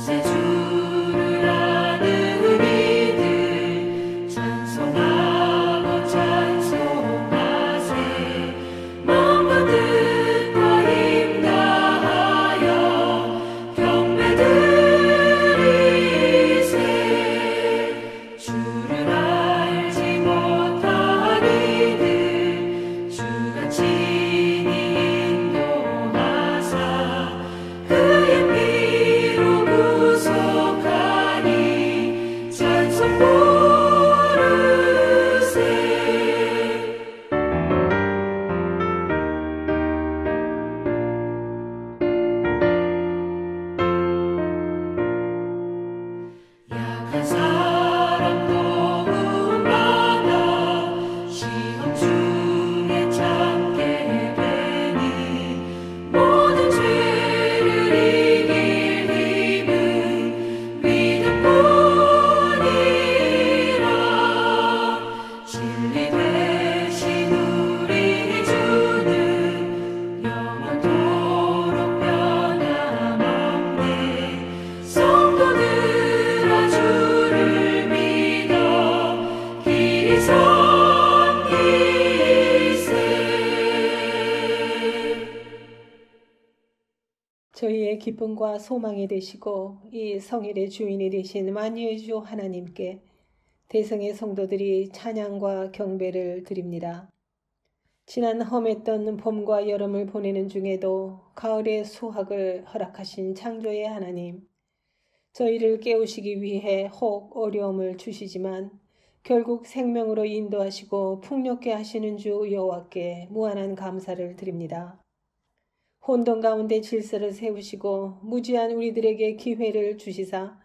구세주를 아는 이들 찬송하고 찬송하세. 마음과 뜻과 힘 다하여 경배 드리세. 주를 알지 못한 이들 주가 친히 인도하사 그의 피로 구속하니 찬송 부르세. 약한 사람 도움받아 시험 중에 참게 되니 모든 죄를 이길 힘은 믿음뿐이라. 진리 되신 우리 주는 영원토록 변함없네. 성도들아 주를 믿어 길이 섬기세. 저희의 기쁨과 소망이 되시고 이 성일의 주인이 되신 만유의 주 하나님께 대성의 성도들이 찬양과 경배를 드립니다. 지난 험했던 봄과 여름을 보내는 중에도 가을의 수확을 허락하신 창조의 하나님, 저희를 깨우시기 위해 혹 어려움을 주시지만 결국 생명으로 인도하시고 풍요케 하시는 주 여호와께 무한한 감사를 드립니다. 혼돈 가운데 질서를 세우시고 무지한 우리들에게 기회를 주시사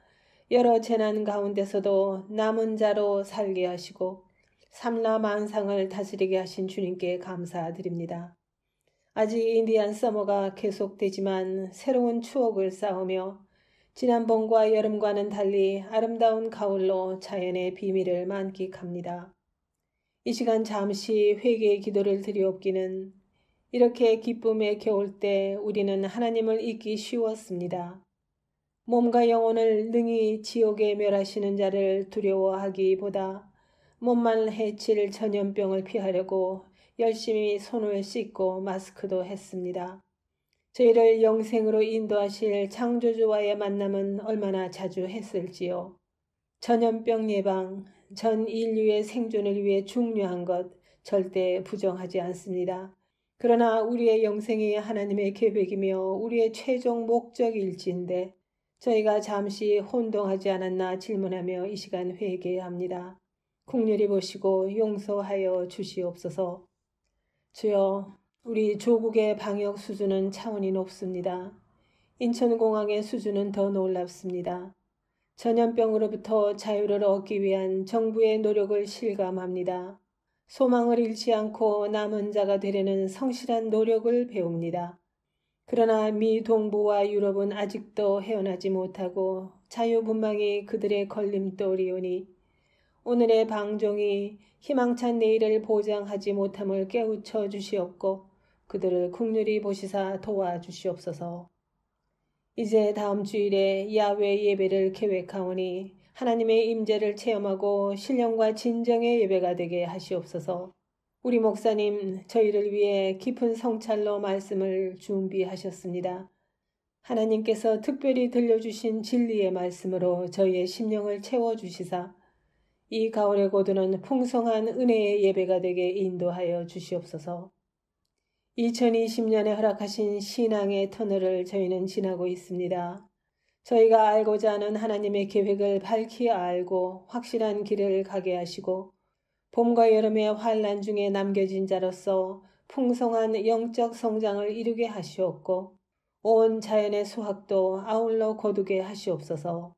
여러 재난 가운데서도 남은 자로 살게 하시고 삼라 만상을 다스리게 하신 주님께 감사드립니다. 아직 인디안 서머가 계속되지만 새로운 추억을 쌓으며 지난 봄과 여름과는 달리 아름다운 가을로 자연의 비밀을 만끽합니다. 이 시간 잠시 회개의 기도를 드리옵기는 이렇게 기쁨에 겨울 때 우리는 하나님을 잊기 쉬웠습니다. 몸과 영혼을 능히 지옥에 멸하시는 자를 두려워하기보다 몸만 해칠 전염병을 피하려고 열심히 손을 씻고 마스크도 했습니다. 저희를 영생으로 인도하실 창조주와의 만남은 얼마나 자주 했을지요. 전염병 예방, 전 인류의 생존을 위해 중요한 것 절대 부정하지 않습니다. 그러나 우리의 영생이 하나님의 계획이며 우리의 최종 목적일진데 저희가 잠시 혼동하지 않았나 질문하며 이 시간 회개합니다. 국률이 보시고 용서하여 주시옵소서. 주여, 우리 조국의 방역 수준은 차원이 높습니다. 인천공항의 수준은 더 놀랍습니다. 전염병으로부터 자유를 얻기 위한 정부의 노력을 실감합니다. 소망을 잃지 않고 남은 자가 되려는 성실한 노력을 배웁니다. 그러나 미 동부와 유럽은 아직도 헤어나지 못하고 자유분방이 그들의 걸림돌이오니 오늘의 방종이 희망찬 내일을 보장하지 못함을 깨우쳐 주시옵고 그들을 국률이 보시사 도와주시옵소서. 이제 다음 주일에 야외 예배를 계획하오니 하나님의 임재를 체험하고 신령과 진정의 예배가 되게 하시옵소서. 우리 목사님 저희를 위해 깊은 성찰로 말씀을 준비하셨습니다. 하나님께서 특별히 들려주신 진리의 말씀으로 저희의 심령을 채워주시사 이 가을의 고도는 풍성한 은혜의 예배가 되게 인도하여 주시옵소서. 2020년에 허락하신 신앙의 터널을 저희는 지나고 있습니다. 저희가 알고자 하는 하나님의 계획을 밝히 알고 확실한 길을 가게 하시고 봄과 여름의 환란 중에 남겨진 자로서 풍성한 영적 성장을 이루게 하시옵고 온 자연의 수확도 아울러 거두게 하시옵소서.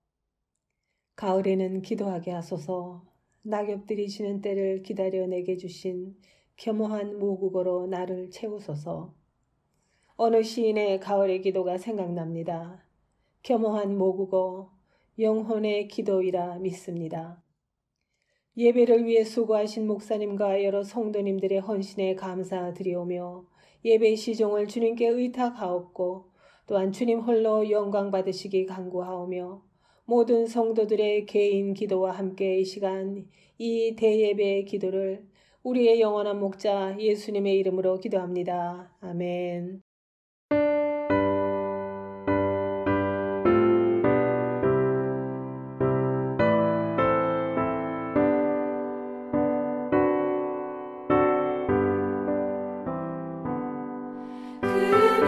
가을에는 기도하게 하소서. 낙엽들이 지는 때를 기다려 내게 주신 겸허한 모국어로 나를 채우소서. 어느 시인의 가을의 기도가 생각납니다. 겸허한 모국어, 영혼의 기도이라 믿습니다. 예배를 위해 수고하신 목사님과 여러 성도님들의 헌신에 감사드리오며 예배 시종을 주님께 의탁하옵고 또한 주님 홀로 영광 받으시기 간구하오며 모든 성도들의 개인 기도와 함께 이 시간 이 대예배의 기도를 우리의 영원한 목자 예수님의 이름으로 기도합니다. 아멘.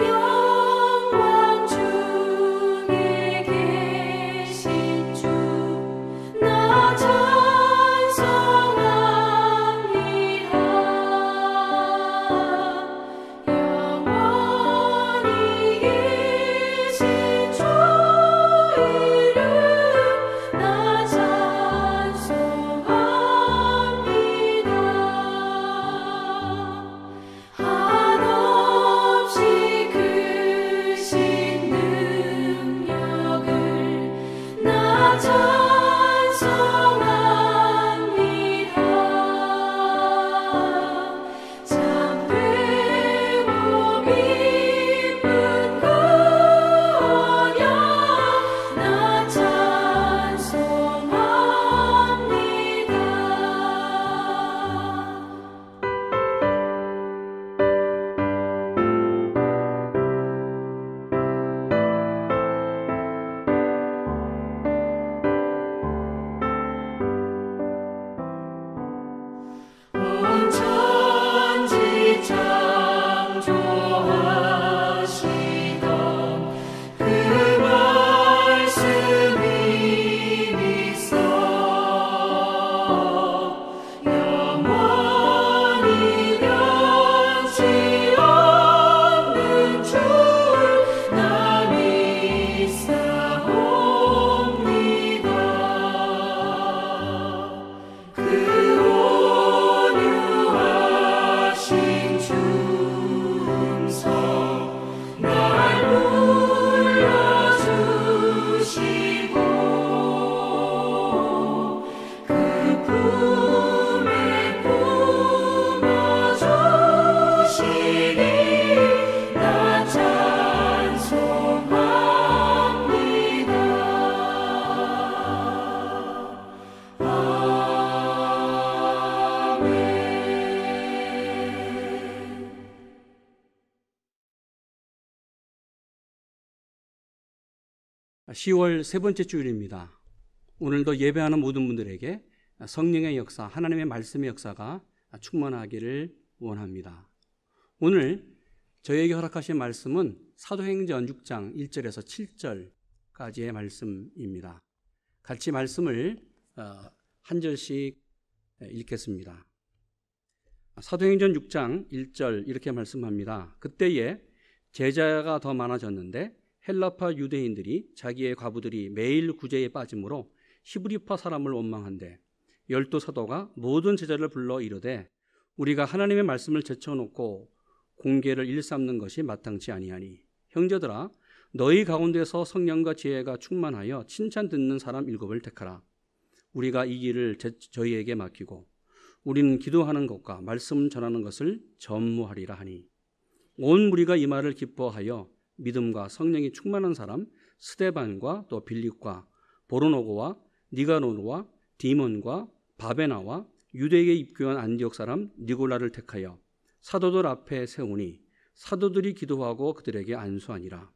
영광 중에 계신 주 나 찬송합니다. 영원히 계신 주 이름 나 찬송합니다. 한없이 크신 능력을 나 찬송합니다. 참되고 기쁜 거냐 나 찬송합니다. 온 천지 창조하시던 그 말씀이 있어 영원히 변치 않는 줄 나 믿사옵니다. 그 온유하신 중성 날 불러주시고 그 품에 품어주시니 나 찬송합니다. 아멘. 10월 세 번째 주일입니다. 오늘도 예배하는 모든 분들에게 성령의 역사, 하나님의 말씀의 역사가 충만하기를 원합니다. 오늘 저에게 허락하신 말씀은 사도행전 6장 1절에서 7절까지의 말씀입니다. 같이 말씀을 한 절씩 읽겠습니다. 사도행전 6장 1절 이렇게 말씀합니다. 그때에 제자가 더 많아졌는데 헬라파 유대인들이 자기의 과부들이 매일 구제에 빠짐으로 히브리파 사람을 원망한대 열두 사도가 모든 제자를 불러 이르되 우리가 하나님의 말씀을 제쳐놓고 공계를 일삼는 것이 마땅치 아니하니 형제들아 너희 가운데서 성령과 지혜가 충만하여 칭찬 듣는 사람 7을 택하라. 우리가 이 길을 저희에게 맡기고 우리는 기도하는 것과 말씀 전하는 것을 전무하리라 하니 온 무리가 이 말을 기뻐하여 믿음과 성령이 충만한 사람 스데반과 또 빌립과 보르노고와 니가노르와 디몬과 바베나와 유대에 입교한 안디옥 사람 니골라를 택하여 사도들 앞에 세우니 사도들이 기도하고 그들에게 안수하니라.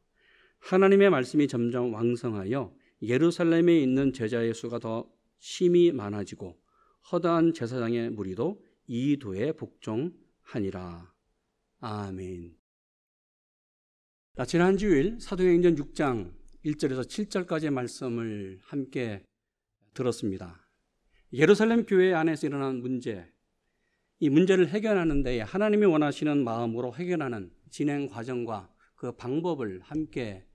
하나님의 말씀이 점점 왕성하여 예루살렘에 있는 제자의 수가 더 심히 많아지고 허다한 제사장의 무리도 이 도에 복종하니라. 아멘. 지난 주일 사도행전 6장 1절에서 7절까지의 말씀을 함께 들었습니다. 예루살렘 교회 안에서 일어난 문제, 이 문제를 해결하는 데에 하나님이 원하시는 마음으로 해결하는 진행 과정과 그 방법을 함께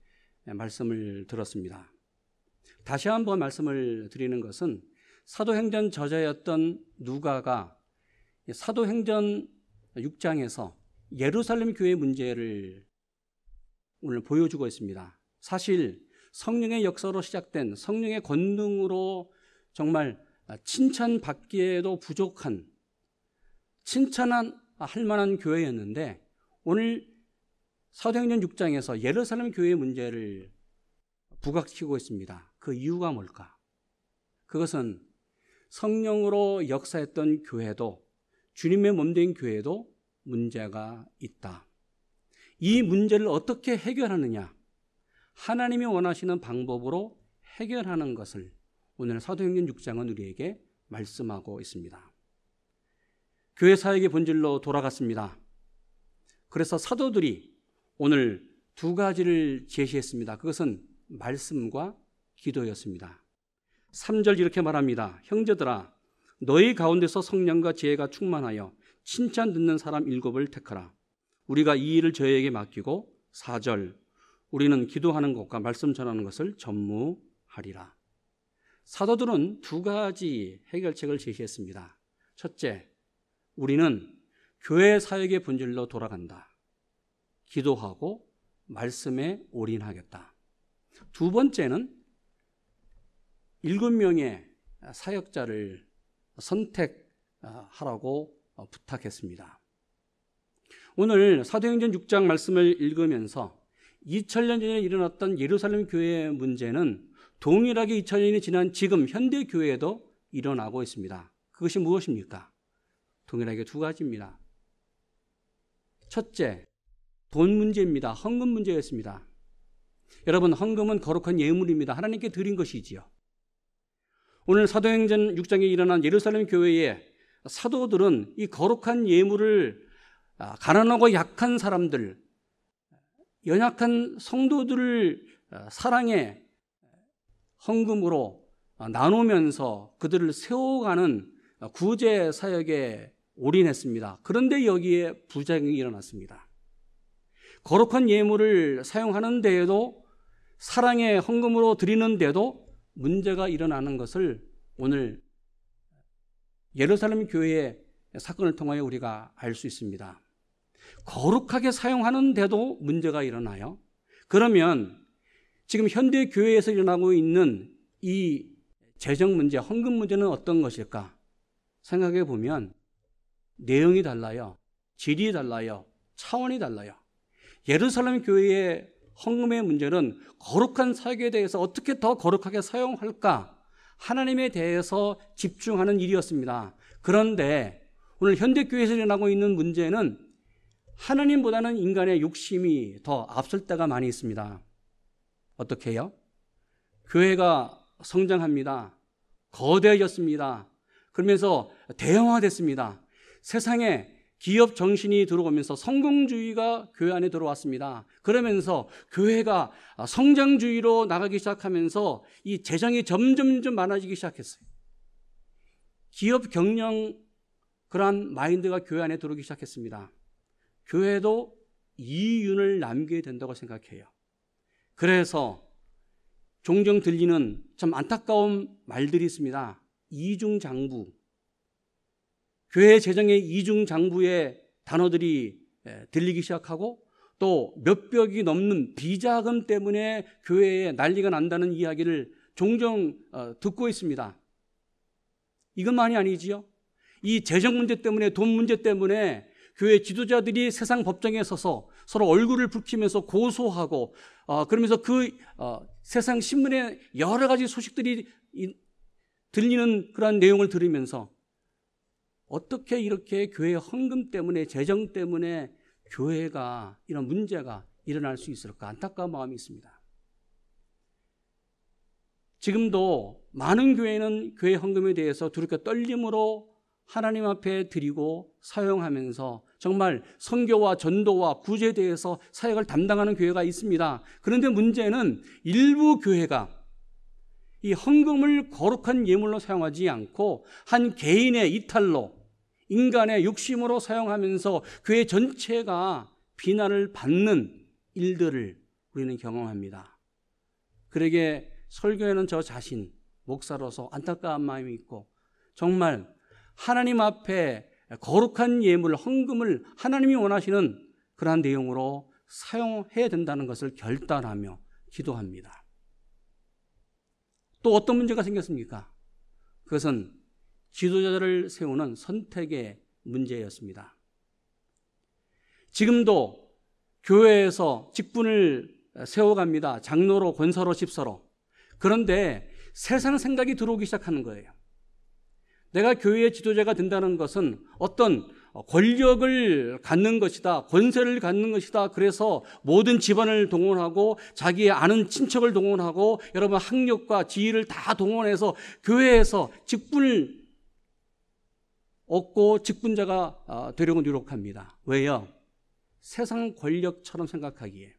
말씀을 들었습니다. 다시 한번 말씀을 드리는 것은 사도행전 저자였던 누가가 사도행전 6장에서 예루살렘 교회 문제를 오늘 보여주고 있습니다. 사실 성령의 역사로 시작된 성령의 권능으로 정말 칭찬받기에도 부족한, 칭찬할 만한 교회였는데, 오늘 사도행전 6장에서 예루살렘 교회의 문제를 부각시키고 있습니다. 그 이유가 뭘까? 그것은 성령으로 역사했던 교회도, 주님의 몸된 교회도 문제가 있다. 이 문제를 어떻게 해결하느냐? 하나님이 원하시는 방법으로 해결하는 것을 오늘 사도행전 6장은 우리에게 말씀하고 있습니다. 교회 사역의 본질로 돌아갔습니다. 그래서 사도들이 오늘 두 가지를 제시했습니다. 그것은 말씀과 기도였습니다. 3절 이렇게 말합니다. 형제들아, 너희 가운데서 성령과 지혜가 충만하여 칭찬 듣는 사람 7을 택하라. 우리가 이 일을 저희에게 맡기고 4절 우리는 기도하는 것과 말씀 전하는 것을 전무하리라. 사도들은 두 가지 해결책을 제시했습니다. 첫째, 우리는 교회 사역의 본질로 돌아간다. 기도하고 말씀에 올인하겠다. 두 번째는 7명의 사역자를 선택하라고 부탁했습니다. 오늘 사도행전 6장 말씀을 읽으면서 2000년 전에 일어났던 예루살렘 교회의 문제는 동일하게 2000년이 지난 지금 현대 교회에도 일어나고 있습니다. 그것이 무엇입니까? 동일하게 두 가지입니다. 첫째, 돈 문제입니다. 헌금 문제였습니다. 여러분, 헌금은 거룩한 예물입니다. 하나님께 드린 것이지요. 오늘 사도행전 6장에 일어난 예루살렘 교회의 사도들은 이 거룩한 예물을 가난하고 약한 사람들, 연약한 성도들을 사랑의 헌금으로 나누면서 그들을 세워가는 구제 사역에 올인했습니다. 그런데 여기에 부작용이 일어났습니다. 거룩한 예물을 사용하는 데에도, 사랑의 헌금으로 드리는 데도 문제가 일어나는 것을 오늘 예루살렘 교회의 사건을 통하여 우리가 알 수 있습니다. 거룩하게 사용하는 데도 문제가 일어나요. 그러면 지금 현대 교회에서 일어나고 있는 이 재정 문제, 헌금 문제는 어떤 것일까? 생각해 보면 내용이 달라요. 질이 달라요. 차원이 달라요. 예루살렘 교회의 헌금의 문제는 거룩한 사역에 대해서 어떻게 더 거룩하게 사용할까? 하나님에 대해서 집중하는 일이었습니다. 그런데 오늘 현대교회에서 일어나고 있는 문제는 하나님보다는 인간의 욕심이 더 앞설 때가 많이 있습니다. 어떻게 해요? 교회가 성장합니다. 거대해졌습니다. 그러면서 대형화됐습니다. 세상에 기업 정신이 들어오면서 성공주의가 교회 안에 들어왔습니다. 그러면서 교회가 성장주의로 나가기 시작하면서 이 재정이 점점 많아지기 시작했어요. 기업 경영 그러한 마인드가 교회 안에 들어오기 시작했습니다. 교회도 이윤을 남겨야 된다고 생각해요. 그래서 종종 들리는 참 안타까운 말들이 있습니다. 이중장부. 교회 재정의 이중장부의 단어들이 들리기 시작하고 또 몇백억이 넘는 비자금 때문에 교회에 난리가 난다는 이야기를 종종 듣고 있습니다. 이것만이 아니지요. 이 재정 문제 때문에, 돈 문제 때문에 교회 지도자들이 세상 법정에 서서 서로 얼굴을 붉히면서 고소하고 그러면서 세상 신문에 여러 가지 소식들이 들리는 그런 내용을 들으면서 어떻게 이렇게 교회 헌금 때문에, 재정 때문에 교회가 이런 문제가 일어날 수 있을까? 안타까운 마음이 있습니다. 지금도 많은 교회는 교회 헌금에 대해서 두렵게 떨림으로 하나님 앞에 드리고 사용하면서 정말 선교와 전도와 구제에 대해서 사역을 담당하는 교회가 있습니다. 그런데 문제는 일부 교회가 이 헌금을 거룩한 예물로 사용하지 않고 한 개인의 이탈로, 인간의 욕심으로 사용하면서 교회 전체가 비난을 받는 일들을 우리는 경험합니다. 그러게 설교에는 저 자신, 목사로서 안타까운 마음이 있고 정말 하나님 앞에 거룩한 예물, 헌금을 하나님이 원하시는 그러한 내용으로 사용해야 된다는 것을 결단하며 기도합니다. 또 어떤 문제가 생겼습니까? 그것은 지도자를 세우는 선택의 문제였습니다. 지금도 교회에서 직분을 세워갑니다. 장로로, 권사로, 집사로. 그런데 세상 생각이 들어오기 시작하는 거예요. 내가 교회의 지도자가 된다는 것은 어떤 권력을 갖는 것이다, 권세를 갖는 것이다. 그래서 모든 집안을 동원하고 자기의 아는 친척을 동원하고 여러분 학력과 지위를 다 동원해서 교회에서 직분을 얻고 직분자가 되려고 노력합니다. 왜요? 세상 권력처럼 생각하기에.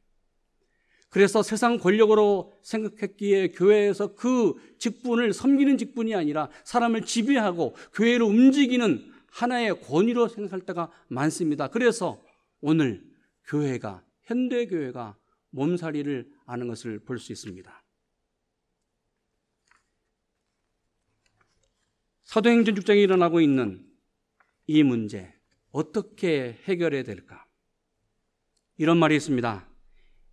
그래서 세상 권력으로 생각했기에 교회에서 그 직분을 섬기는 직분이 아니라 사람을 지배하고 교회를 움직이는 하나의 권위로 생각할 때가 많습니다. 그래서 오늘 교회가, 현대교회가 몸살이를 앓는 것을 볼 수 있습니다. 사도행전 6장에 일어나고 있는 이 문제, 어떻게 해결해야 될까? 이런 말이 있습니다.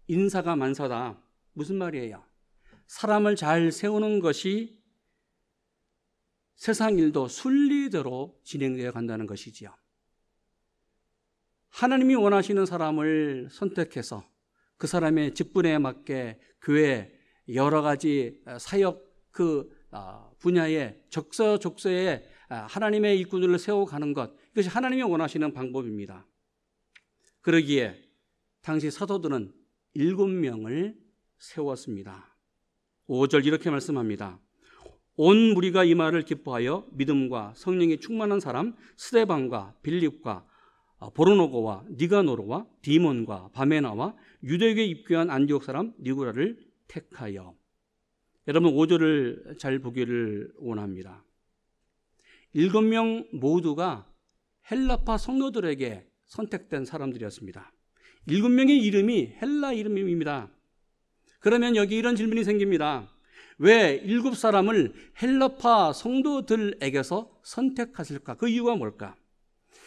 인사가 만사다. 무슨 말이에요? 사람을 잘 세우는 것이 세상 일도 순리대로 진행되어 간다는 것이지요. 하나님이 원하시는 사람을 선택해서 그 사람의 직분에 맞게 교회 여러 가지 사역 그 분야에 적서적소에 하나님의 일꾼들을 세워가는 것, 이것이 하나님이 원하시는 방법입니다. 그러기에 당시 사도들은 7명을 세웠습니다. 5절 이렇게 말씀합니다. 온 무리가 이 말을 기뻐하여 믿음과 성령이 충만한 사람 스데반과 빌립과 보르노고와 니가노르와 디몬과 바메나와 유대교에 입교한 안디옥 사람 니고라를 택하여. 여러분 5절을 잘 보기를 원합니다. 7명 모두가 헬라파 성도들에게 선택된 사람들이었습니다. 7명의 이름이 헬라 이름입니다. 그러면 여기 이런 질문이 생깁니다. 왜 7사람을 헬라파 성도들에게서 선택하실까? 그 이유가 뭘까?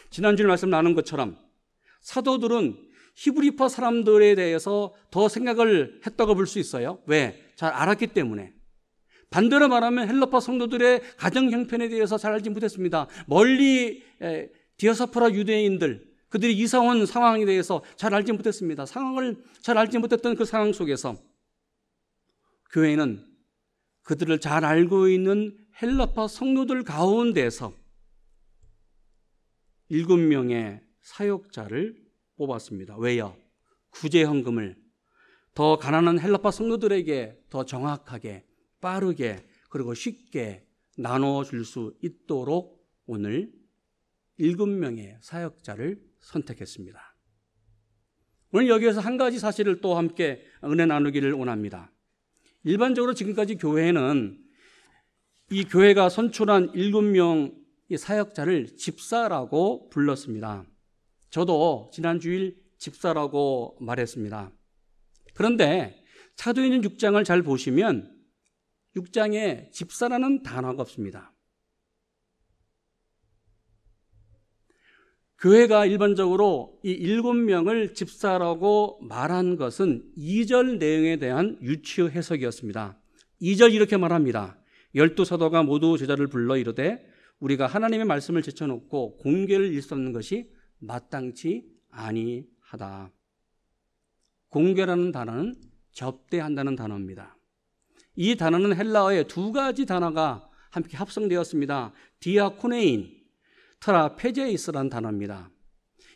지난주에 말씀 나눈 것처럼 사도들은 히브리파 사람들에 대해서 더 생각을 했다고 볼 수 있어요. 왜? 잘 알았기 때문에. 반대로 말하면 헬라파 성도들의 가정 형편에 대해서 잘 알지 못했습니다. 멀리 디아스포라 유대인들, 그들이 이사 온 상황에 대해서 잘 알지 못했습니다. 상황을 잘 알지 못했던 그 상황 속에서 교회는 그들을 잘 알고 있는 헬라파 성도들 가운데서 7명의 사역자를 뽑았습니다. 왜요? 구제헌금을 더 가난한 헬라파 성도들에게 더 정확하게, 빠르게, 그리고 쉽게 나눠줄 수 있도록 오늘 7명의 사역자를 선택했습니다. 오늘 여기에서 한 가지 사실을 또 함께 은혜 나누기를 원합니다. 일반적으로 지금까지 교회는 이 교회가 선출한 7명의 사역자를 집사라고 불렀습니다. 저도 지난 주일 집사라고 말했습니다. 그런데 사도행전 6장을 잘 보시면 6장에 집사라는 단어가 없습니다. 교회가 일반적으로 이 7명을 집사라고 말한 것은 2절 내용에 대한 유추 해석이었습니다. 2절 이렇게 말합니다. 12사도가 모두 제자를 불러 이르되 우리가 하나님의 말씀을 제쳐놓고 공궤를 일삼는 것이 마땅치 아니하다. 공궤라는 단어는 접대한다는 단어입니다. 이 단어는 헬라어의 2가지 단어가 함께 합성되었습니다. 디아코네인, 트라페제이스라는 단어입니다.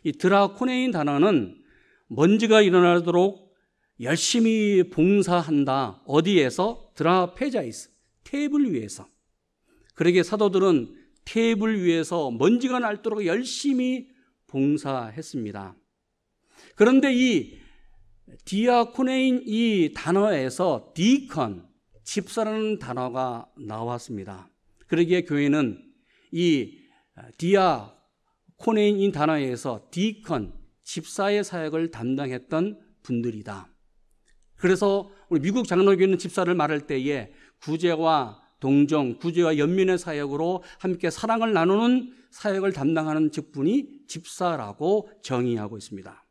이 드라코네인 단어는 먼지가 일어나도록 열심히 봉사한다. 어디에서? 드라페자이스, 테이블 위에서. 그러기에 사도들은 테이블 위에서 먼지가 날도록 열심히 봉사했습니다. 그런데 이 디아코네인 이 단어에서 디컨, 집사라는 단어가 나왔습니다. 그러기에 교회는 이 디아코네인 단어에서 디컨, 집사의 사역을 담당했던 분들이다. 그래서 우리 미국 장로교회는 집사를 말할 때에 구제와 동정, 구제와 연민의 사역으로 함께 사랑을 나누는 사역을 담당하는 직분이 집사라고 정의하고 있습니다.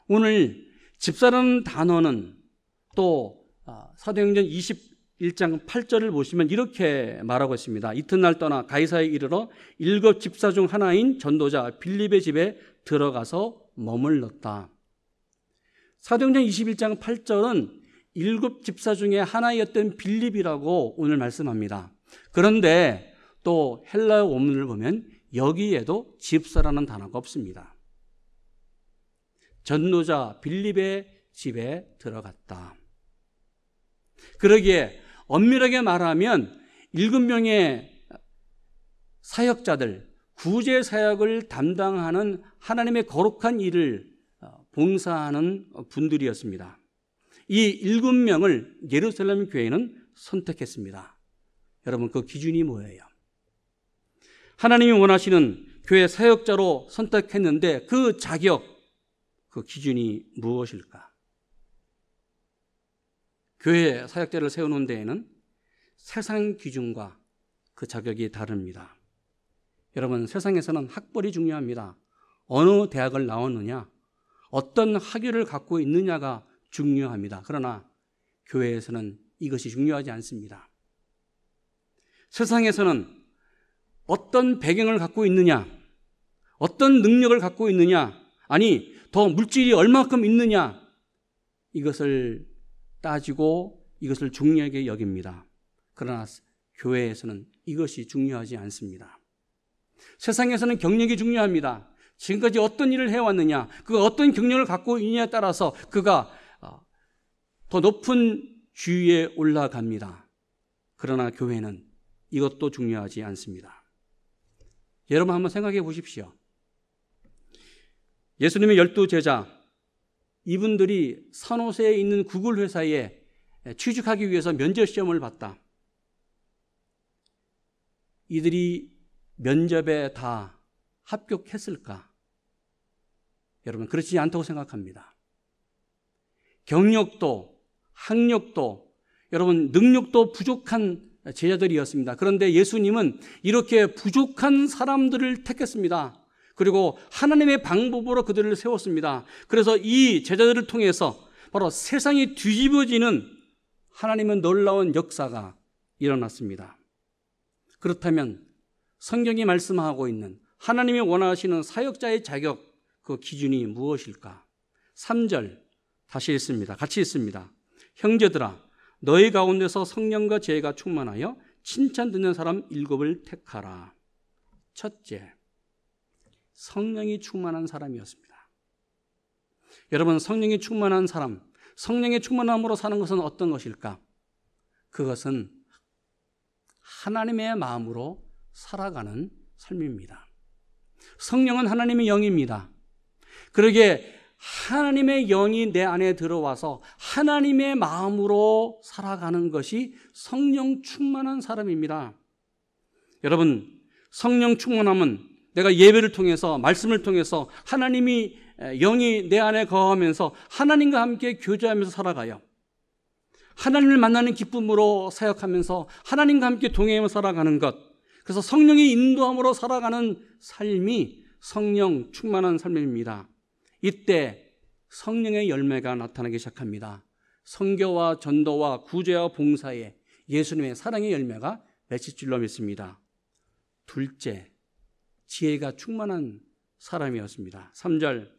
오늘 집사라는 단어는 또 사도행전 1장 8절을 보시면 이렇게 말하고 있습니다. 이튿날 떠나 가이사에 이르러 7 집사 중 하나인 전도자 빌립의 집에 들어가서 머물렀다. 사도행전 21장 8절은 7 집사 중에 하나였던 빌립이라고 오늘 말씀합니다. 그런데 또 헬라어 원문을 보면 여기에도 집사라는 단어가 없습니다. 전도자 빌립의 집에 들어갔다. 그러기에 엄밀하게 말하면 7명의 사역자들, 구제 사역을 담당하는 하나님의 거룩한 일을 봉사하는 분들이었습니다. 이 7명을 예루살렘 교회는 선택했습니다. 여러분, 그 기준이 뭐예요? 하나님이 원하시는 교회 사역자로 선택했는데 그 자격, 그 기준이 무엇일까? 교회 사역자를 세우는 데에는 세상 기준과 그 자격이 다릅니다. 여러분, 세상에서는 학벌이 중요합니다. 어느 대학을 나왔느냐, 어떤 학위를 갖고 있느냐가 중요합니다. 그러나 교회에서는 이것이 중요하지 않습니다. 세상에서는 어떤 배경을 갖고 있느냐, 어떤 능력을 갖고 있느냐, 아니 더 물질이 얼마큼 있느냐, 이것을 따지고 이것을 중요하게 여깁니다. 그러나 교회에서는 이것이 중요하지 않습니다. 세상에서는 경력이 중요합니다. 지금까지 어떤 일을 해왔느냐, 그가 어떤 경력을 갖고 있느냐에 따라서 그가 더 높은 주위에 올라갑니다. 그러나 교회는 이것도 중요하지 않습니다. 여러분 한번 생각해 보십시오. 예수님의 12제자, 이분들이 산호세에 있는 구글 회사에 취직하기 위해서 면접 시험을 봤다. 이들이 면접에 다 합격했을까? 여러분, 그렇지 않다고 생각합니다. 경력도, 학력도, 여러분, 능력도 부족한 제자들이었습니다. 그런데 예수님은 이렇게 부족한 사람들을 택했습니다. 그리고 하나님의 방법으로 그들을 세웠습니다. 그래서 이 제자들을 통해서 바로 세상이 뒤집어지는 하나님의 놀라운 역사가 일어났습니다. 그렇다면 성경이 말씀하고 있는 하나님이 원하시는 사역자의 자격, 그 기준이 무엇일까? 3절 다시 읽습니다. 같이 읽습니다. 형제들아, 너희 가운데서 성령과 지혜가 충만하여 칭찬 듣는 사람 7을 택하라. 첫째, 성령이 충만한 사람이었습니다. 여러분, 성령이 충만한 사람, 성령의 충만함으로 사는 것은 어떤 것일까? 그것은 하나님의 마음으로 살아가는 삶입니다. 성령은 하나님의 영입니다. 그러기에 하나님의 영이 내 안에 들어와서 하나님의 마음으로 살아가는 것이 성령 충만한 사람입니다. 여러분, 성령 충만함은 내가 예배를 통해서, 말씀을 통해서 하나님이 영이 내 안에 거하면서 하나님과 함께 교제하면서 살아가요. 하나님을 만나는 기쁨으로 사역하면서 하나님과 함께 동행하며 살아가는 것, 그래서 성령의 인도함으로 살아가는 삶이 성령 충만한 삶입니다. 이때 성령의 열매가 나타나기 시작합니다. 선교와 전도와 구제와 봉사에 예수님의 사랑의 열매가 맺힐 줄로 믿습니다. 둘째, 지혜가 충만한 사람이었습니다. 3절,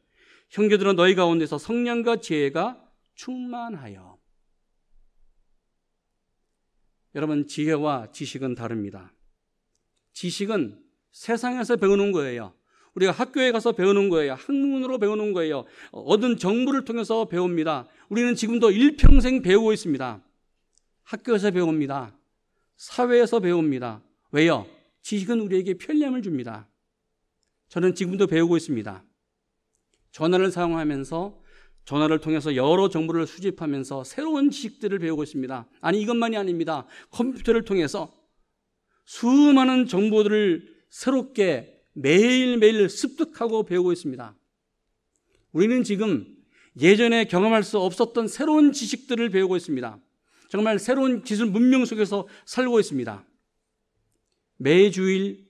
형제들은 너희 가운데서 성령과 지혜가 충만하여. 여러분, 지혜와 지식은 다릅니다. 지식은 세상에서 배우는 거예요. 우리가 학교에 가서 배우는 거예요. 학문으로 배우는 거예요. 얻은 정보를 통해서 배웁니다. 우리는 지금도 일평생 배우고 있습니다. 학교에서 배웁니다. 사회에서 배웁니다. 왜요? 지식은 우리에게 편리함을 줍니다. 저는 지금도 배우고 있습니다. 전화를 사용하면서 전화를 통해서 여러 정보를 수집하면서 새로운 지식들을 배우고 있습니다. 아니, 이것만이 아닙니다. 컴퓨터를 통해서 수많은 정보들을 새롭게 매일매일 습득하고 배우고 있습니다. 우리는 지금 예전에 경험할 수 없었던 새로운 지식들을 배우고 있습니다. 정말 새로운 기술 문명 속에서 살고 있습니다. 매주일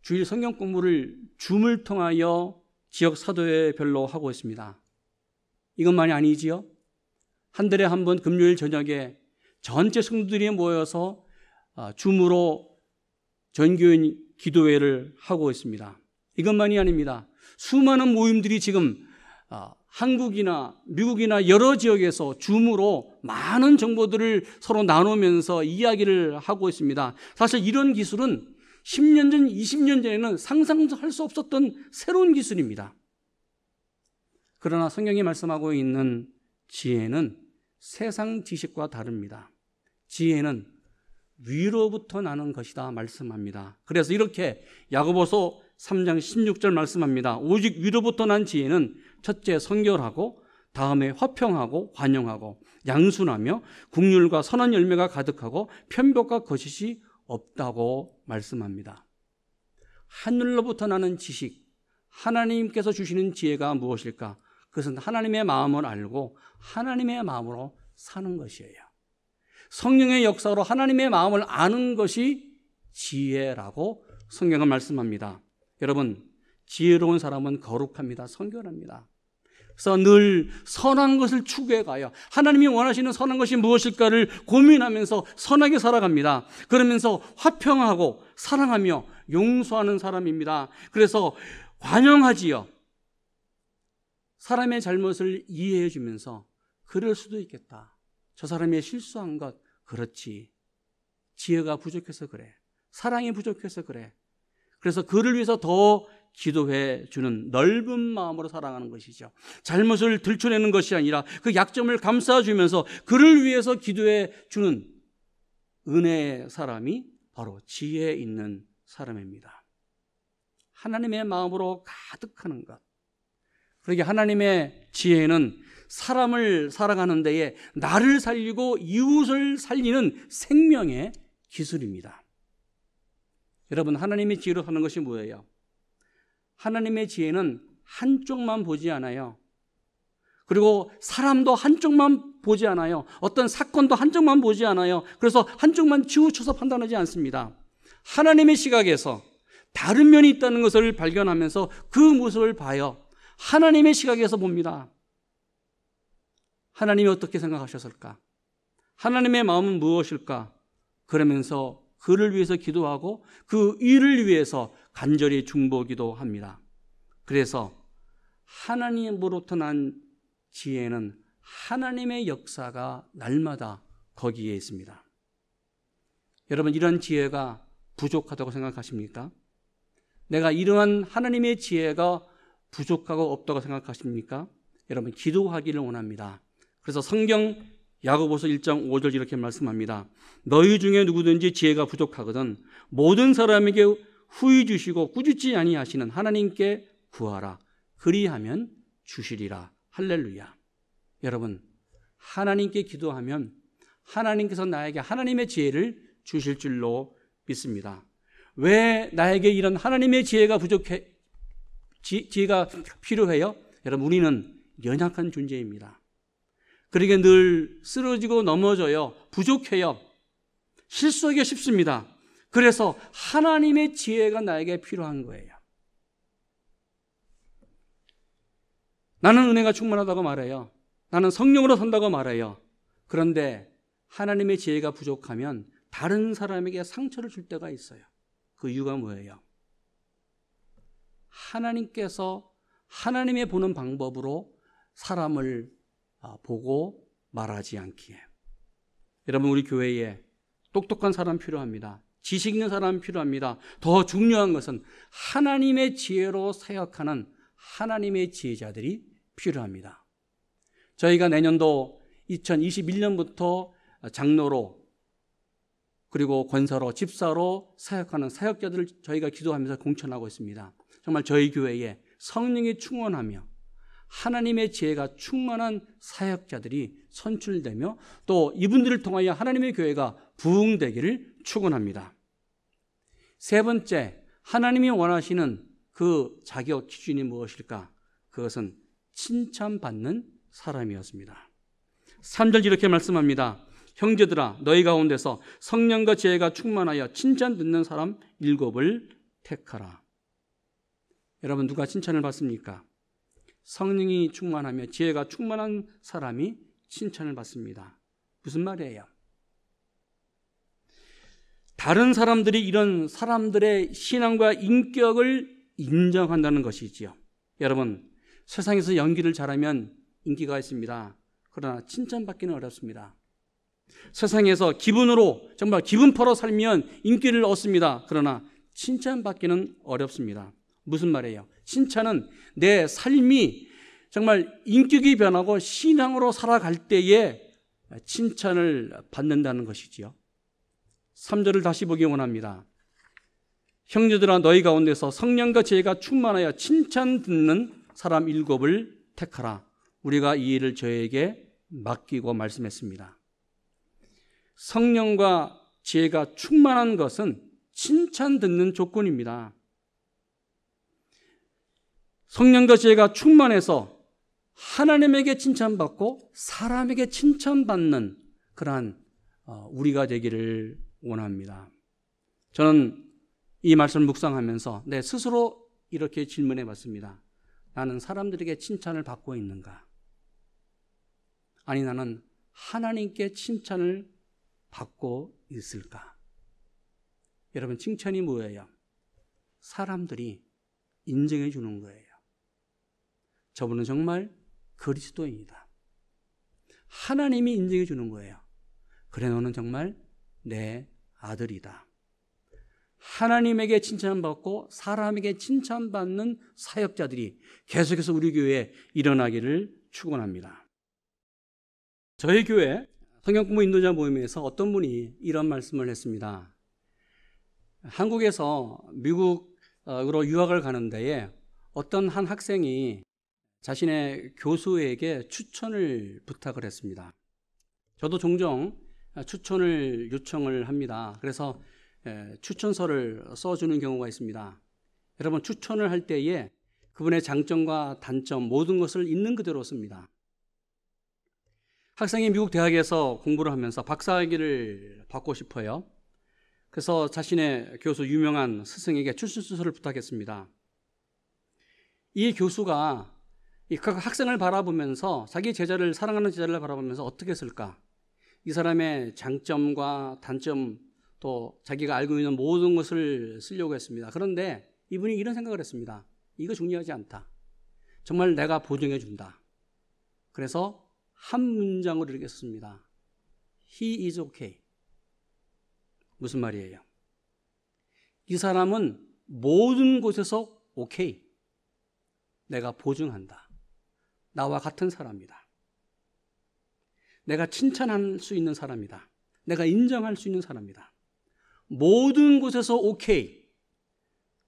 주일 성경 공부를 줌을 통하여 지역 사도회별로 하고 있습니다. 이것만이 아니지요. 한 달에 한 번 금요일 저녁에 전체 성도들이 모여서 줌으로 전교인 기도회를 하고 있습니다. 이것만이 아닙니다. 수많은 모임들이 지금 한국이나 미국이나 여러 지역에서 줌으로 많은 정보들을 서로 나누면서 이야기를 하고 있습니다. 사실 이런 기술은 10년 전, 20년 전에는 상상할 수 없었던 새로운 기술입니다. 그러나 성경이 말씀하고 있는 지혜는 세상 지식과 다릅니다. 지혜는 위로부터 나는 것이다 말씀합니다. 그래서 이렇게 야고보서 3장 16절 말씀합니다. 오직 위로부터 난 지혜는 첫째 성결하고 다음에 화평하고 관용하고 양순하며 긍휼과 선한 열매가 가득하고 편법과 거짓이 없다고 말씀합니다. 하늘로부터 나는 지식, 하나님께서 주시는 지혜가 무엇일까? 그것은 하나님의 마음을 알고 하나님의 마음으로 사는 것이에요. 성령의 역사로 하나님의 마음을 아는 것이 지혜라고 성경은 말씀합니다. 여러분, 지혜로운 사람은 거룩합니다. 성결합니다. 그래서 늘 선한 것을 추구해 가요. 하나님이 원하시는 선한 것이 무엇일까를 고민하면서 선하게 살아갑니다. 그러면서 화평하고 사랑하며 용서하는 사람입니다. 그래서 관용하지요. 사람의 잘못을 이해해 주면서 그럴 수도 있겠다. 저 사람이 실수한 것, 그렇지. 지혜가 부족해서 그래. 사랑이 부족해서 그래. 그래서 그를 위해서 더 기도해 주는 넓은 마음으로 사랑하는 것이죠. 잘못을 들춰내는 것이 아니라 그 약점을 감싸주면서 그를 위해서 기도해 주는 은혜의 사람이 바로 지혜 있는 사람입니다. 하나님의 마음으로 가득하는 것. 그러게 하나님의 지혜는 사람을 살아가는 데에 나를 살리고 이웃을 살리는 생명의 기술입니다. 여러분, 하나님의 지혜로 사는 것이 뭐예요? 하나님의 지혜는 한쪽만 보지 않아요. 그리고 사람도 한쪽만 보지 않아요. 어떤 사건도 한쪽만 보지 않아요. 그래서 한쪽만 치우쳐서 판단하지 않습니다. 하나님의 시각에서 다른 면이 있다는 것을 발견하면서 그 모습을 봐요. 하나님의 시각에서 봅니다. 하나님이 어떻게 생각하셨을까? 하나님의 마음은 무엇일까? 그러면서 그를 위해서 기도하고 그 일을 위해서 간절히 중보기도 합니다. 그래서 하나님으로부터 난 지혜는 하나님의 역사가 날마다 거기에 있습니다. 여러분, 이런 지혜가 부족하다고 생각하십니까? 내가 이러한 하나님의 지혜가 부족하고 없다고 생각하십니까? 여러분, 기도하기를 원합니다. 그래서 성경 야고보서 1장 5절 이렇게 말씀합니다. 너희 중에 누구든지 지혜가 부족하거든 모든 사람에게 후히 주시고 꾸짖지 아니하시는 하나님께 구하라. 그리하면 주시리라. 할렐루야. 여러분, 하나님께 기도하면 하나님께서 나에게 하나님의 지혜를 주실 줄로 믿습니다. 왜 나에게 이런 하나님의 지혜가 지혜가 필요해요? 여러분, 우리는 연약한 존재입니다. 그러게 늘 쓰러지고 넘어져요. 부족해요. 실수하기가 쉽습니다. 그래서 하나님의 지혜가 나에게 필요한 거예요. 나는 은혜가 충만하다고 말해요. 나는 성령으로 산다고 말해요. 그런데 하나님의 지혜가 부족하면 다른 사람에게 상처를 줄 때가 있어요. 그 이유가 뭐예요? 하나님께서 하나님의 보는 방법으로 사람을 보고 말하지 않기에. 여러분, 우리 교회에 똑똑한 사람 필요합니다. 지식 있는 사람 필요합니다. 더 중요한 것은 하나님의 지혜로 사역하는 하나님의 지혜자들이 필요합니다. 저희가 내년도 2021년부터 장로로 그리고 권사로 집사로 사역하는 사역자들을 저희가 기도하면서 공천하고 있습니다. 정말 저희 교회에 성령이 충만하며 하나님의 지혜가 충만한 사역자들이 선출되며 또 이분들을 통하여 하나님의 교회가 부흥되기를 축원합니다. 세 번째, 하나님이 원하시는 그 자격 기준이 무엇일까? 그것은 칭찬받는 사람이었습니다. 3절 이렇게 말씀합니다. 형제들아, 너희 가운데서 성령과 지혜가 충만하여 칭찬 듣는 사람 7을 택하라. 여러분, 누가 칭찬을 받습니까? 성령이 충만하며 지혜가 충만한 사람이 칭찬을 받습니다. 무슨 말이에요? 다른 사람들이 이런 사람들의 신앙과 인격을 인정한다는 것이지요. 여러분, 세상에서 연기를 잘하면 인기가 있습니다. 그러나 칭찬받기는 어렵습니다. 세상에서 기분으로 정말 기분파로 살면 인기를 얻습니다. 그러나 칭찬받기는 어렵습니다. 무슨 말이에요? 칭찬은 내 삶이 정말 인격이 변하고 신앙으로 살아갈 때에 칭찬을 받는다는 것이지요. 3절을 다시 보기 원합니다. 형제들아, 너희 가운데서 성령과 지혜가 충만하여 칭찬 듣는 사람 7을 택하라. 우리가 이 일을 저에게 맡기고 말씀했습니다. 성령과 지혜가 충만한 것은 칭찬 듣는 조건입니다. 성령과 지혜가 충만해서 하나님에게 칭찬받고 사람에게 칭찬받는 그러한 우리가 되기를 원합니다. 저는 이 말씀을 묵상하면서 내 스스로 이렇게 질문해 봤습니다. 나는 사람들에게 칭찬을 받고 있는가? 아니, 나는 하나님께 칭찬을 받고 있을까? 여러분, 칭찬이 뭐예요? 사람들이 인정해 주는 거예요. 저분은 정말 그리스도인이다. 하나님이 인정해 주는 거예요. 그래, 너는 정말 내 아들이다. 하나님에게 칭찬받고 사람에게 칭찬받는 사역자들이 계속해서 우리 교회에 일어나기를 축원합니다. 저희 교회 성경공부 인도자 모임에서 어떤 분이 이런 말씀을 했습니다. 한국에서 미국으로 유학을 가는 데에 어떤 한 학생이 자신의 교수에게 추천을 부탁을 했습니다. 저도 종종 추천을 요청을 합니다. 그래서 추천서를 써주는 경우가 있습니다. 여러분, 추천을 할 때에 그분의 장점과 단점 모든 것을 있는 그대로 씁니다. 학생이 미국 대학에서 공부를 하면서 박사학위를 받고 싶어요. 그래서 자신의 교수 유명한 스승에게 추천서를 부탁했습니다. 이 교수가 각 학생을 바라보면서 자기 제자를 사랑하는 제자를 바라보면서 어떻게 쓸까? 이 사람의 장점과 단점 또 자기가 알고 있는 모든 것을 쓰려고 했습니다. 그런데 이분이 이런 생각을 했습니다. 이거 중요하지 않다. 정말 내가 보증해 준다. 그래서 한 문장으로 이렇게 썼습니다. He is okay. 무슨 말이에요? 이 사람은 모든 곳에서 오케이. 내가 보증한다. 나와 같은 사람이다. 내가 칭찬할 수 있는 사람이다. 내가 인정할 수 있는 사람이다. 모든 곳에서 오케이.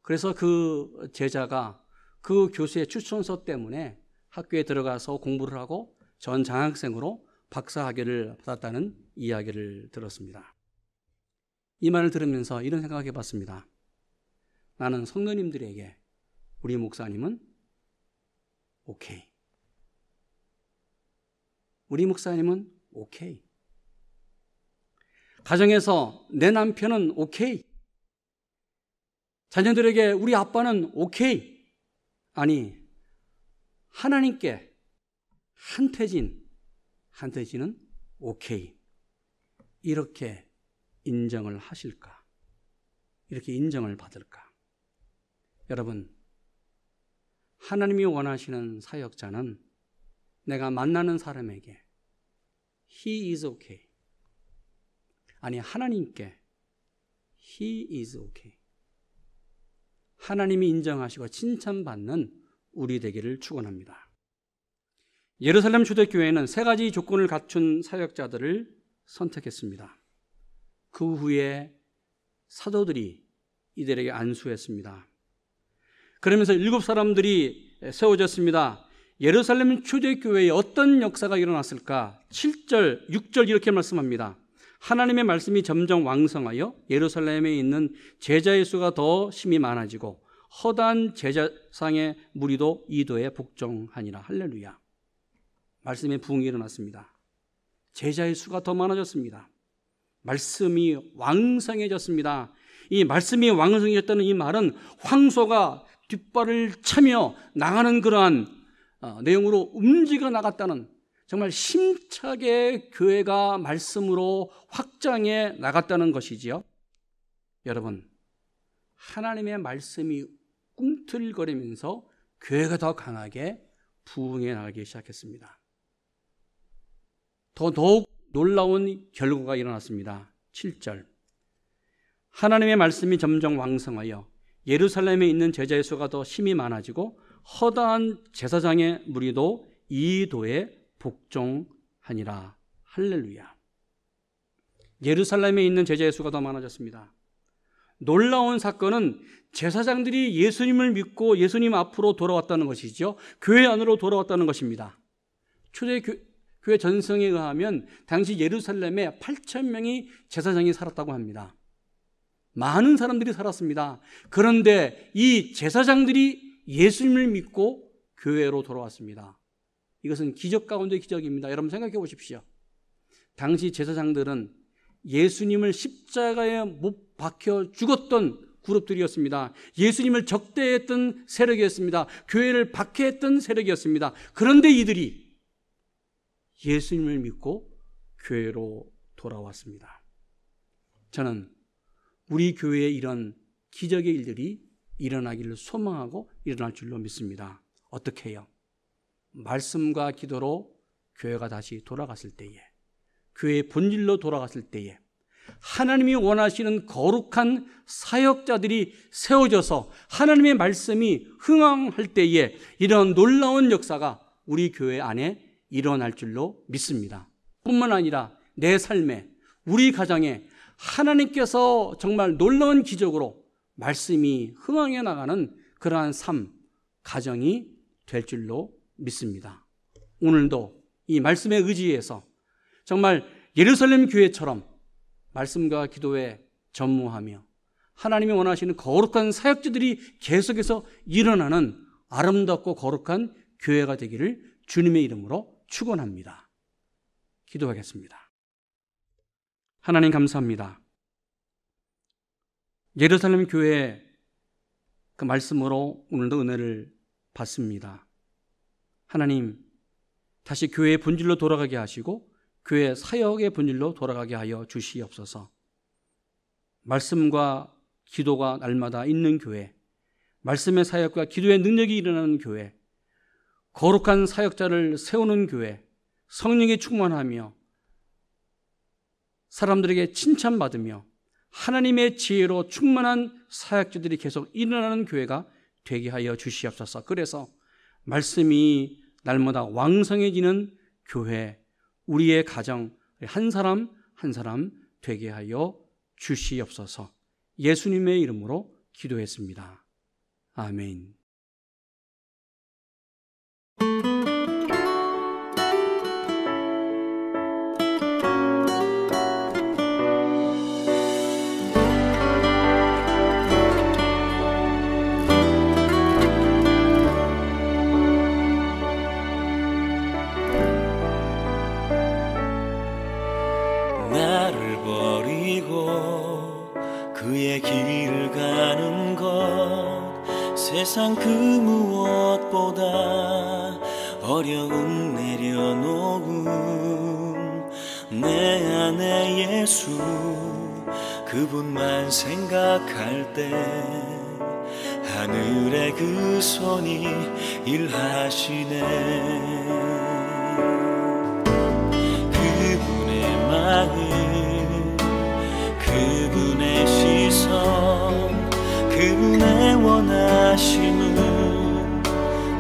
그래서 그 제자가 그 교수의 추천서 때문에 학교에 들어가서 공부를 하고 전 장학생으로 박사학위를 받았다는 이야기를 들었습니다. 이 말을 들으면서 이런 생각을 해봤습니다. 나는 성도님들에게 우리 목사님은 오케이. 우리 목사님은 오케이. 가정에서 내 남편은 오케이. 자녀들에게 우리 아빠는 오케이. 아니, 하나님께 한태진은 오케이. 이렇게 인정을 하실까? 이렇게 인정을 받을까? 여러분, 하나님이 원하시는 사역자는 내가 만나는 사람에게 He is okay. 아니, 하나님께 He is okay. 하나님이 인정하시고 칭찬받는 우리 되기를 축원합니다. 예루살렘 초대교회는 3가지 조건을 갖춘 사역자들을 선택했습니다. 그 후에 사도들이 이들에게 안수했습니다. 그러면서 7사람들이 세워졌습니다. 예루살렘 초대교회에 어떤 역사가 일어났을까? 7절, 6절 이렇게 말씀합니다. 하나님의 말씀이 점점 왕성하여 예루살렘에 있는 제자의 수가 더 심히 많아지고 허다한 제사상의 무리도 이도에 복종하니라. 할렐루야. 말씀의 부흥이 일어났습니다. 제자의 수가 더 많아졌습니다. 말씀이 왕성해졌습니다. 이 말씀이 왕성해졌다는 이 말은 황소가 뒷발을 차며 나가는 그러한 내용으로 움직여 나갔다는, 정말 힘차게 교회가 말씀으로 확장해 나갔다는 것이지요. 여러분, 하나님의 말씀이 꿈틀거리면서 교회가 더 강하게 부흥해 나가기 시작했습니다. 더욱 놀라운 결과가 일어났습니다. 7절. 하나님의 말씀이 점점 왕성하여 예루살렘에 있는 제자의 수가 더 심히 많아지고 허다한 제사장의 무리도 이 도에 복종하니라. 할렐루야. 예루살렘에 있는 제자의 수가 더 많아졌습니다. 놀라운 사건은 제사장들이 예수님을 믿고 예수님 앞으로 돌아왔다는 것이죠. 교회 안으로 돌아왔다는 것입니다. 초대 교회 전성에 의하면 당시 예루살렘에 8,000명이 제사장이 살았다고 합니다. 많은 사람들이 살았습니다. 그런데 이 제사장들이 예수님을 믿고 교회로 돌아왔습니다. 이것은 기적 가운데 기적입니다. 여러분 생각해 보십시오. 당시 제사장들은 예수님을 십자가에 못 박혀 죽었던 그룹들이었습니다. 예수님을 적대했던 세력이었습니다. 교회를 박해했던 세력이었습니다. 그런데 이들이 예수님을 믿고 교회로 돌아왔습니다. 저는 우리 교회에 이런 기적의 일들이 일어나기를 소망하고 일어날 줄로 믿습니다. 어떻게 해요? 말씀과 기도로 교회가 다시 돌아갔을 때에, 교회의 본질로 돌아갔을 때에 하나님이 원하시는 거룩한 사역자들이 세워져서 하나님의 말씀이 흥황할 때에 이런 놀라운 역사가 우리 교회 안에 일어날 줄로 믿습니다. 뿐만 아니라 내 삶에, 우리 가정에 하나님께서 정말 놀라운 기적으로 말씀이 흥황해 나가는 그러한 삶, 가정이 될 줄로 믿습니다. 오늘도 이 말씀에 의지해서 정말 예루살렘 교회처럼 말씀과 기도에 전무하며 하나님이 원하시는 거룩한 사역자들이 계속해서 일어나는 아름답고 거룩한 교회가 되기를 주님의 이름으로 축원합니다. 기도하겠습니다. 하나님 감사합니다. 예루살렘 교회 그 말씀으로 오늘도 은혜를 받습니다. 하나님, 다시 교회의 본질로 돌아가게 하시고 교회 사역의 본질로 돌아가게 하여 주시옵소서. 말씀과 기도가 날마다 있는 교회, 말씀의 사역과 기도의 능력이 일어나는 교회, 거룩한 사역자를 세우는 교회, 성령이 충만하며 사람들에게 칭찬받으며 하나님의 지혜로 충만한 사역자들이 계속 일어나는 교회가 되게 하여 주시옵소서. 그래서 말씀이 날마다 왕성해지는 교회, 우리의 가정 한 사람 한 사람 되게 하여 주시옵소서. 예수님의 이름으로 기도했습니다. 아멘. 나를 버리고 그의 길을 가는 것 세상 그 무엇보다 어려움 내려놓음 내 안에 예수 그분만 생각할 때 하늘의 그 손이 일하시네. 그분의 마음, 그분의 시선, 그분의 원하심은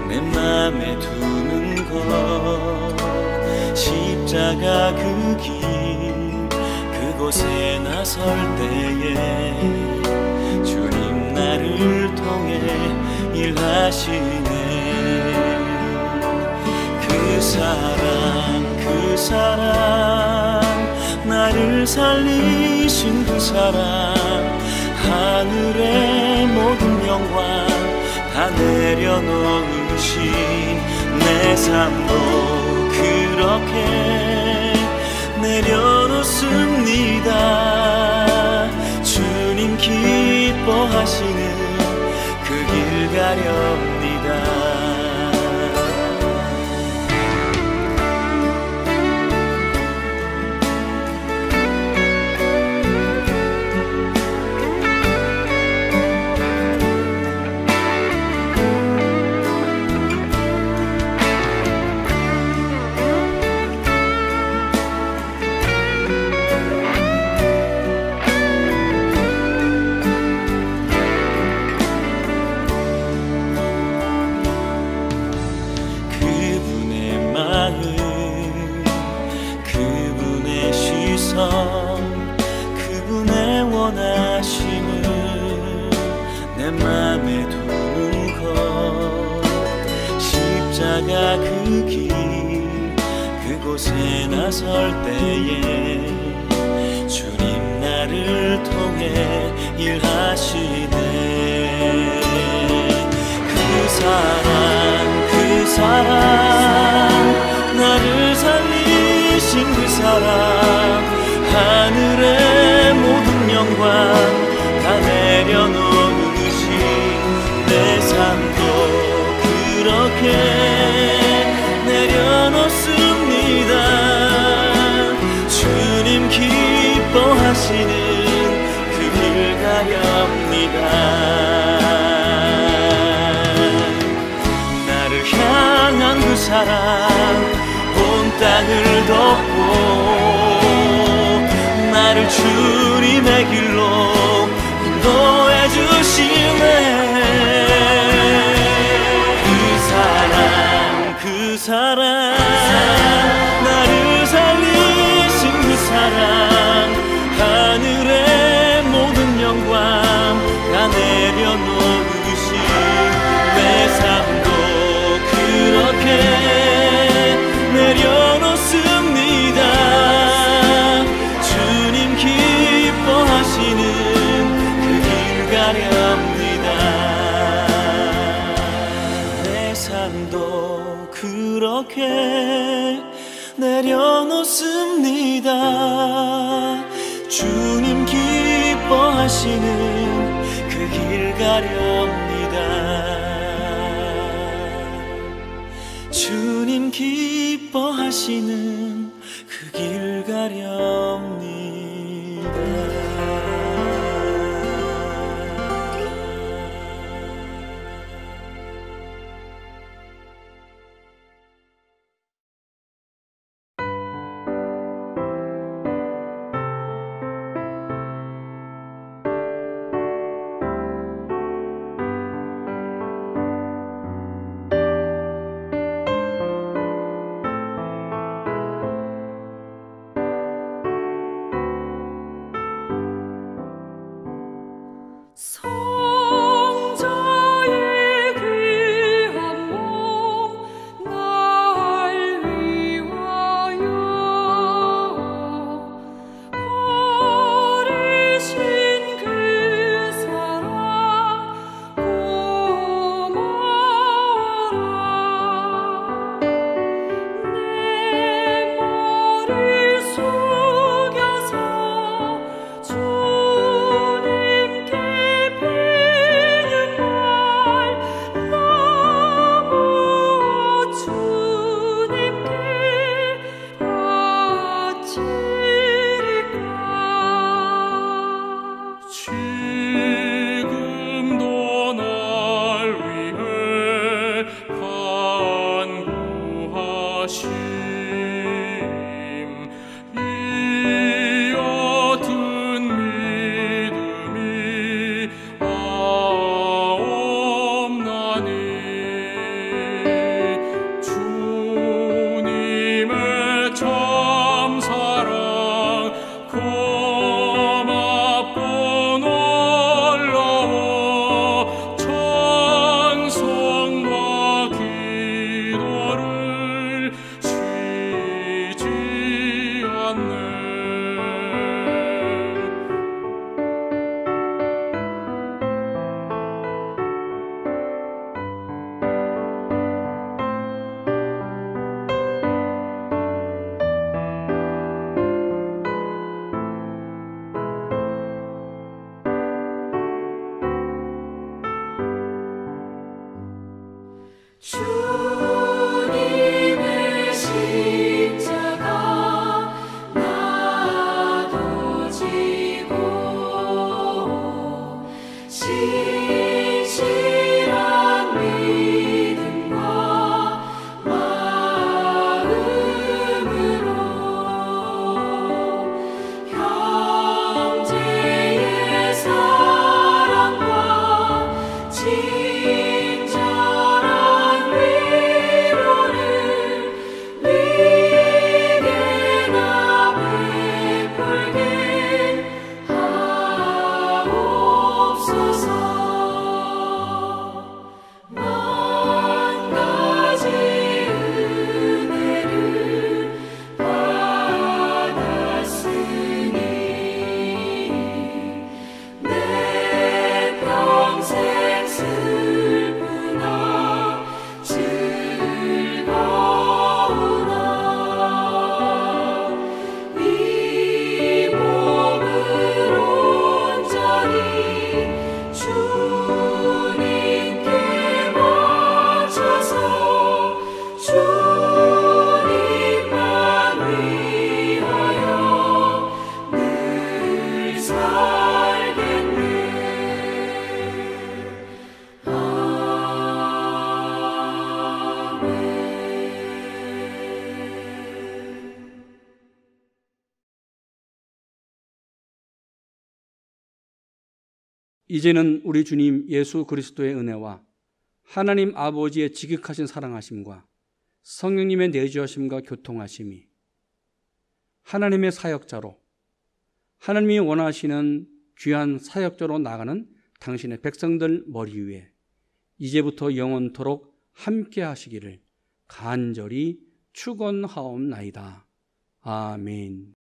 내 맘에 두는 것. 십자가 그 길 그곳에 나설 때에 주님 나를 통해 일하시네. 그 사랑 나를 살리신 그 사랑 하늘의 모든 영광 다 내려놓으신 내 삶도 그렇게 내려놓습니다. 주님 기뻐하시는 그 길 가렵니다. 원하심을 내 맘에 두는 것 십자가 그 길 그곳에 나설 때에 주님 나를 통해 일하시네. 그 사랑 나를 살리신 그 사랑 하늘의 모든 영광 다 내려놓으신 내 삶도 그렇게 내려놓습니다. 주님 기뻐하시는 그 길 가렵니다. 나를 향한 그 사랑 온 땅을 덮고 나를 주님의 길로 인도해 주시네. 그 사랑 나를 살리신 그 사랑 하늘의 모든 영광 다 내려놓으신 내 삶도 그렇게 내려놓습니다. 주님 기뻐하시는 그 길 가렵니다. 내 삶도 그렇게 내려놓습니다. 주님 기뻐하시는 그 길 가렵니다. 주님 기뻐하시는 그 길 가렵니다. 만 가지 은혜를 받았으니 내 평생 슬프나 즐거우나 이 몸을 온전히 주님께 바쳐서 주님만 위하여 늘 살겠네. 이제는 우리 주님 예수 그리스도의 은혜와 하나님 아버지의 지극하신 사랑하심과 성령님의 내주하심과 교통하심이 하나님의 사역자로 하나님이 원하시는 귀한 사역자로 나가는 당신의 백성들 머리 위에 이제부터 영원토록 함께 하시기를 간절히 축원하옵나이다. 아멘.